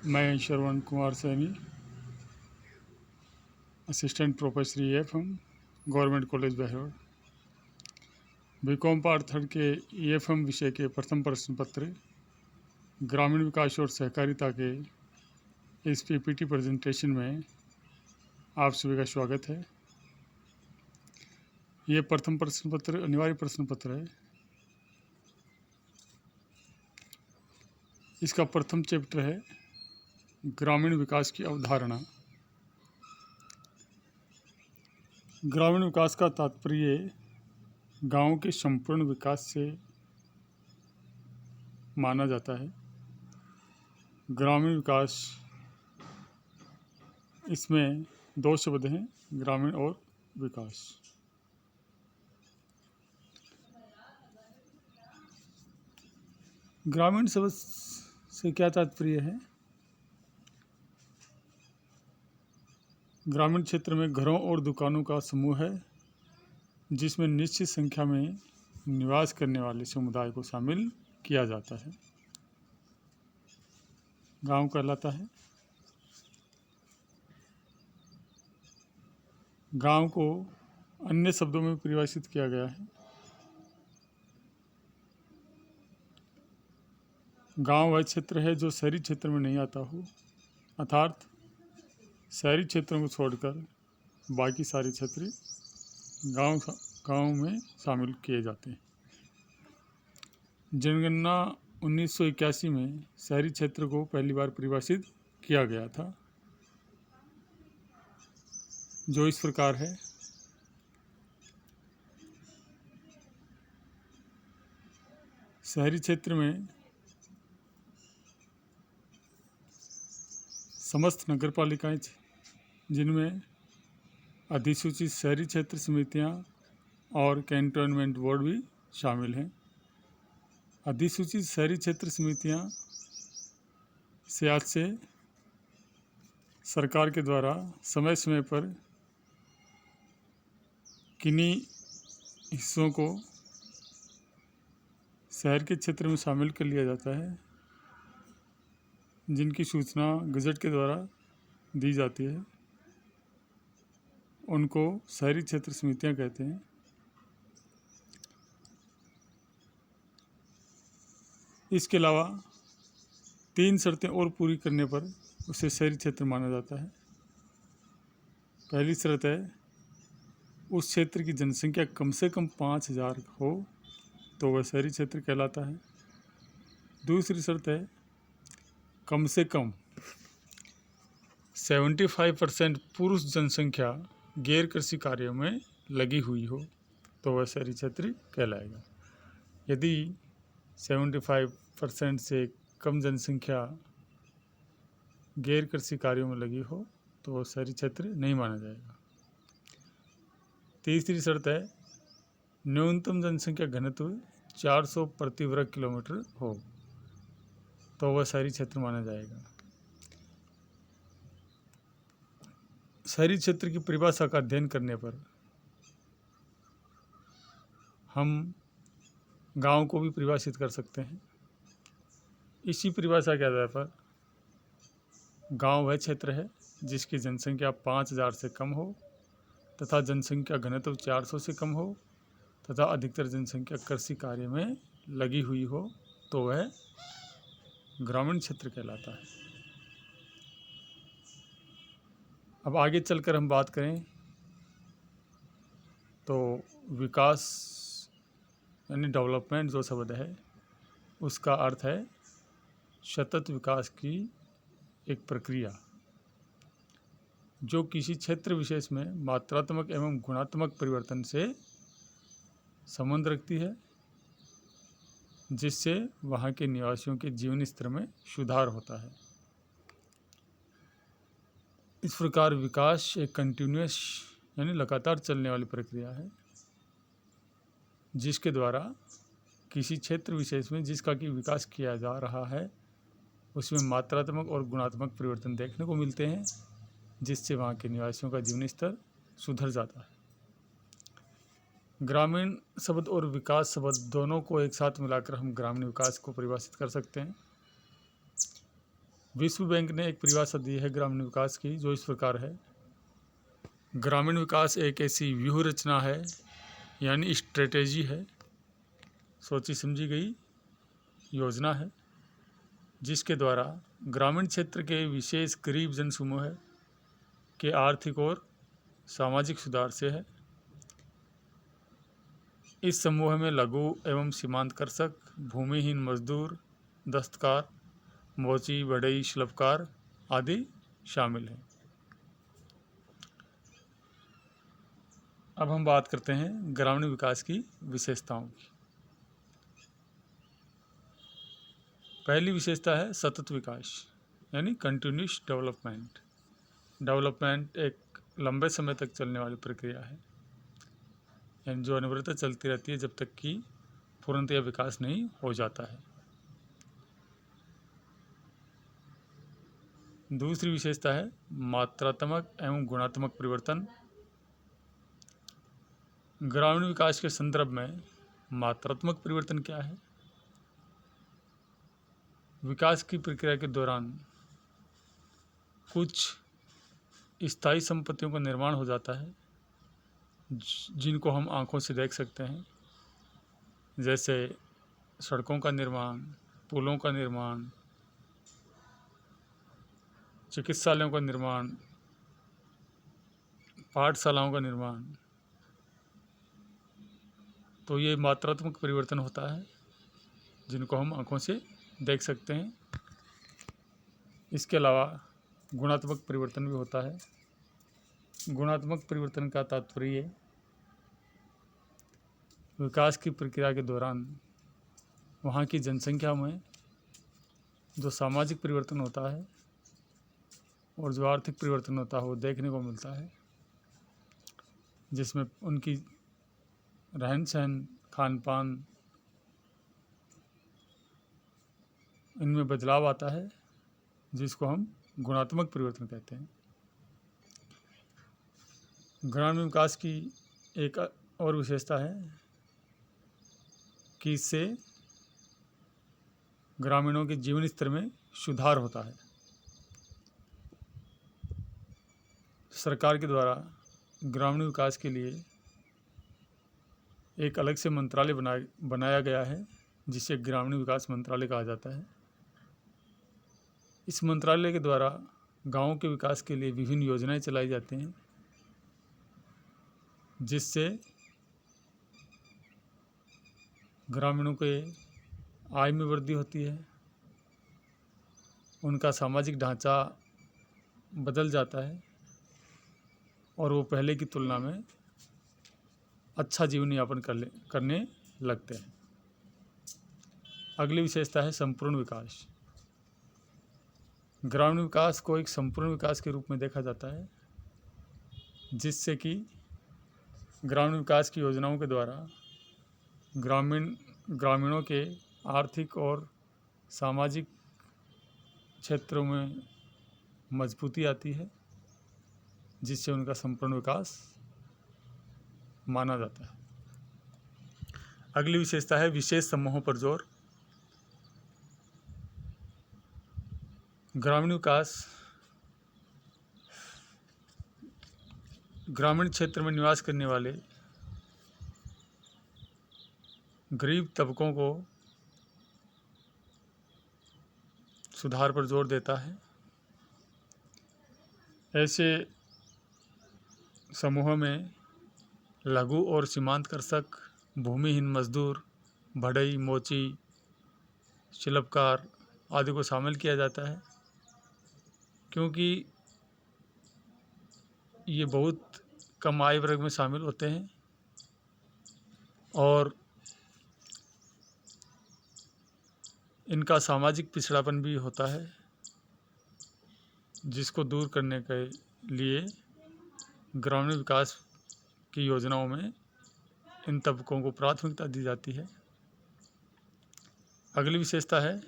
मैं Shravan Kumar Saini, assistant professor EFM, government college Behror. B Com part third के EFM विषय के प्रथम प्रश्न पत्र ग्रामीण विकास और सहकारिता के इस PPT प्रेजेंटेशन में आप सभी का स्वागत है। ये प्रथम प्रश्न पत्र अनिवार्य प्रश्न पत्र है। इसका प्रथम चैप्टर है ग्रामीण विकास की अवधारणा। ग्रामीण विकास का तात्पर्य गांव के संपूर्ण विकास से माना जाता है। ग्रामीण विकास, इसमें दो शब्द हैं, ग्रामीण और विकास। ग्रामीण शब्द से क्या तात्पर्य है? ग्रामीण क्षेत्र में घरों और दुकानों का समूह है जिसमें निश्चित संख्या में निवास करने वाले समुदाय को शामिल किया जाता है। गांव कहलाता है। गांव को अन्य शब्दों में परिभाषित किया गया है। गांव वह क्षेत्र है जो शहरी क्षेत्र में नहीं आता हो, अर्थात शहरी क्षेत्रों को छोड़कर बाकी सारे क्षेत्र गांव में शामिल किए जाते हैं। जनगणना 1981 में शहरी क्षेत्र को पहली बार परिभाषित किया गया था, जो इस प्रकार है। शहरी क्षेत्र में समस्त नगरपालिकाएं जिनमें अधिसूचित शहरी क्षेत्र समितियां और कैंटोनमेंट बोर्ड भी शामिल हैं। अधिसूचित शहरी क्षेत्र समितियां से आज से सरकार के द्वारा समय समय पर किन्हीं हिस्सों को शहर के क्षेत्र में शामिल कर लिया जाता है, जिनकी सूचना गजट के द्वारा दी जाती है। उनको शहरी क्षेत्र समितियां कहते हैं। इसके अलावा 3 शर्तें और पूरी करने पर उसे शहरी क्षेत्र माना जाता है। पहली शर्त है उस क्षेत्र की जनसंख्या कम से कम 5000 हो तो वह शहरी क्षेत्र कहलाता है। दूसरी शर्त है कम से कम 75% पुरुष जनसंख्या गैर कृषि कार्यों में लगी हुई हो तो वह शहरी क्षेत्र कहलाएगा। यदि 75% से कम जनसंख्या गैर कृषि कार्यों में लगी हो तो वह शहरी क्षेत्र नहीं माना जाएगा। तीसरी शर्त है न्यूनतम जनसंख्या घनत्व 400 प्रति वर्ग किलोमीटर हो तो वह शहरी क्षेत्र माना जाएगा। शहरी क्षेत्र की परिभाषा का अध्ययन करने पर हम गांव को भी परिभाषित कर सकते हैं। इसी परिभाषा के आधार पर गांव वह क्षेत्र है जिसकी जनसंख्या 5000 से कम हो तथा जनसंख्या घनत्व 400 से कम हो तथा अधिकतर जनसंख्या कृषि कार्य में लगी हुई हो तो वह ग्रामीण क्षेत्र कहलाता है। अब आगे चलकर हम बात करें तो विकास यानी डेवलपमेंट जो शब्द है उसका अर्थ है सतत विकास की एक प्रक्रिया जो किसी क्षेत्र विशेष में मात्रात्मक एवं गुणात्मक परिवर्तन से संबंध रखती है, जिससे वहाँ के निवासियों के जीवन स्तर में सुधार होता है। इस प्रकार विकास एक कंटिन्यूअस यानी लगातार चलने वाली प्रक्रिया है, जिसके द्वारा किसी क्षेत्र विशेष में जिसका कि विकास किया जा रहा है उसमें मात्रात्मक और गुणात्मक परिवर्तन देखने को मिलते हैं, जिससे वहाँ के निवासियों का जीवन स्तर सुधर जाता है। ग्रामीण शब्द और विकास शब्द दोनों को एक साथ मिलाकर हम ग्रामीण विकास को परिभाषित कर सकते हैं। विश्व बैंक ने एक परिभाषा दी है ग्रामीण विकास की, जो इस प्रकार है। ग्रामीण विकास एक ऐसी व्यूह रचना है, यानी स्ट्रेटेजी है, सोची समझी गई योजना है, जिसके द्वारा ग्रामीण क्षेत्र के विशेष गरीब जनसमूह के आर्थिक और सामाजिक सुधार से है। इस समूह में लघु एवं सीमांत कृषक, भूमिहीन मजदूर, दस्तकार, मोची, बढ़ई, शिल्पकार आदि शामिल हैं। अब हम बात करते हैं ग्रामीण विकास की विशेषताओं की। पहली विशेषता है सतत विकास, यानी कंटिन्यूस डेवलपमेंट। डेवलपमेंट एक लंबे समय तक चलने वाली प्रक्रिया है, यानी जो अनिवार्यता चलती रहती है जब तक कि पूर्णतः विकास नहीं हो जाता है। दूसरी विशेषता है मात्रात्मक एवं गुणात्मक परिवर्तन। ग्रामीण विकास के संदर्भ में मात्रात्मक परिवर्तन क्या है? विकास की प्रक्रिया के दौरान कुछ स्थायी संपत्तियों का निर्माण हो जाता है, जिनको हम आंखों से देख सकते हैं, जैसे सड़कों का निर्माण, पुलों का निर्माण, चिकित्सालयों का निर्माण, पाठशालाओं का निर्माण। तो ये मात्रात्मक परिवर्तन होता है, जिनको हम आंखों से देख सकते हैं। इसके अलावा गुणात्मक परिवर्तन भी होता है। गुणात्मक परिवर्तन का तात्पर्य विकास की प्रक्रिया के दौरान वहाँ की जनसंख्या में जो सामाजिक परिवर्तन होता है और जो आर्थिक परिवर्तन होता है वो देखने को मिलता है, जिसमें उनकी रहन सहन, खान पान, इनमें बदलाव आता है, जिसको हम गुणात्मक परिवर्तन कहते हैं। ग्रामीण विकास की एक और विशेषता है कि इससे ग्रामीणों के जीवन स्तर में सुधार होता है। सरकार के द्वारा ग्रामीण विकास के लिए एक अलग से मंत्रालय बनाया गया है, जिसे ग्रामीण विकास मंत्रालय कहा जाता है। इस मंत्रालय के द्वारा गांवों के विकास के लिए विभिन्न योजनाएं चलाई जाती हैं, जिससे ग्रामीणों के आय में वृद्धि होती है, उनका सामाजिक ढांचा बदल जाता है और वो पहले की तुलना में अच्छा जीवन यापन करने लगते हैं। अगली विशेषता है संपूर्ण विकास। ग्रामीण विकास को एक संपूर्ण विकास के रूप में देखा जाता है, जिससे कि ग्रामीण विकास की योजनाओं के द्वारा ग्रामीणों के आर्थिक और सामाजिक क्षेत्रों में मजबूती आती है, जिससे उनका संपूर्ण विकास माना जाता है। अगली विशेषता है विशेष समूहों पर जोर। ग्रामीण विकास ग्रामीण क्षेत्र में निवास करने वाले गरीब तबकों को सुधार पर जोर देता है। ऐसे समूहों में लघु और सीमांत कृषक, भूमिहीन मजदूर, बढ़ई, मोची, शिल्पकार आदि को शामिल किया जाता है, क्योंकि ये बहुत कम आय वर्ग में शामिल होते हैं और इनका सामाजिक पिछड़ापन भी होता है, जिसको दूर करने के लिए ग्रामीण विकास की योजनाओं में इन तबकों को प्राथमिकता दी जाती है। अगली विशेषता है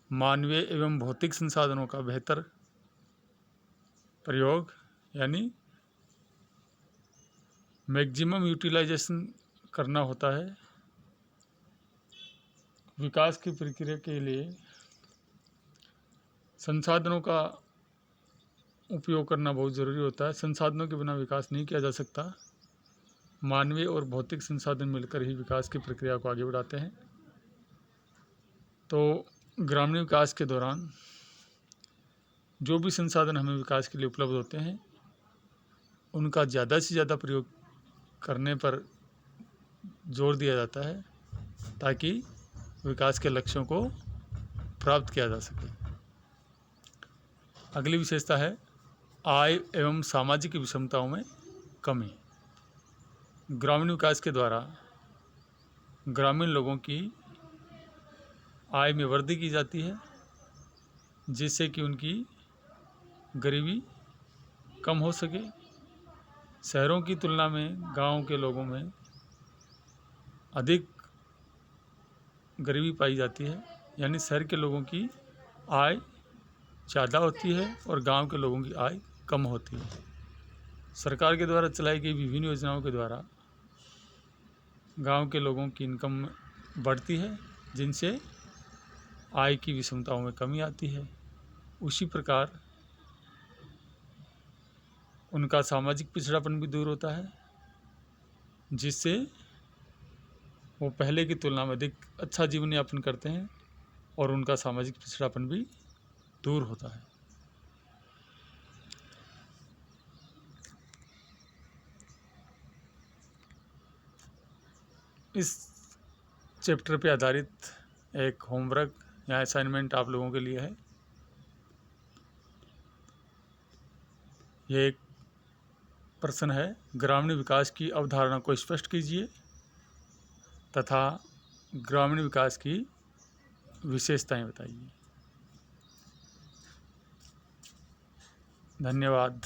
मानवीय एवं भौतिक संसाधनों का बेहतर प्रयोग, यानी मैक्सिमम यूटिलाइजेशन करना होता है। विकास की प्रक्रिया के लिए संसाधनों का उपयोग करना बहुत ज़रूरी होता है। संसाधनों के बिना विकास नहीं किया जा सकता। मानवीय और भौतिक संसाधन मिलकर ही विकास की प्रक्रिया को आगे बढ़ाते हैं। तो ग्रामीण विकास के दौरान जो भी संसाधन हमें विकास के लिए उपलब्ध होते हैं, उनका ज़्यादा से ज़्यादा प्रयोग करने पर जोर दिया जाता है, ताकि विकास के लक्ष्यों को प्राप्त किया जा सके। अगली विशेषता है आय एवं सामाजिक विषमताओं में कमी। ग्रामीण विकास के द्वारा ग्रामीण लोगों की आय में वृद्धि की जाती है, जिससे कि उनकी गरीबी कम हो सके। शहरों की तुलना में गांव के लोगों में अधिक गरीबी पाई जाती है, यानी शहर के लोगों की आय ज़्यादा होती है और गांव के लोगों की आय कम होती है। सरकार के द्वारा चलाई गई विभिन्न योजनाओं के द्वारा गांव के लोगों की इनकम बढ़ती है, जिनसे आय की विषमताओं में कमी आती है। उसी प्रकार उनका सामाजिक पिछड़ापन भी दूर होता है, जिससे वो पहले की तुलना में अधिक अच्छा जीवन यापन करते हैं और उनका सामाजिक पिछड़ापन भी दूर होता है। इस चैप्टर पे आधारित एक होमवर्क या असाइनमेंट आप लोगों के लिए है। ये एक प्रश्न है, ग्रामीण विकास की अवधारणा को स्पष्ट कीजिए तथा ग्रामीण विकास की विशेषताएं बताइए। धन्यवाद।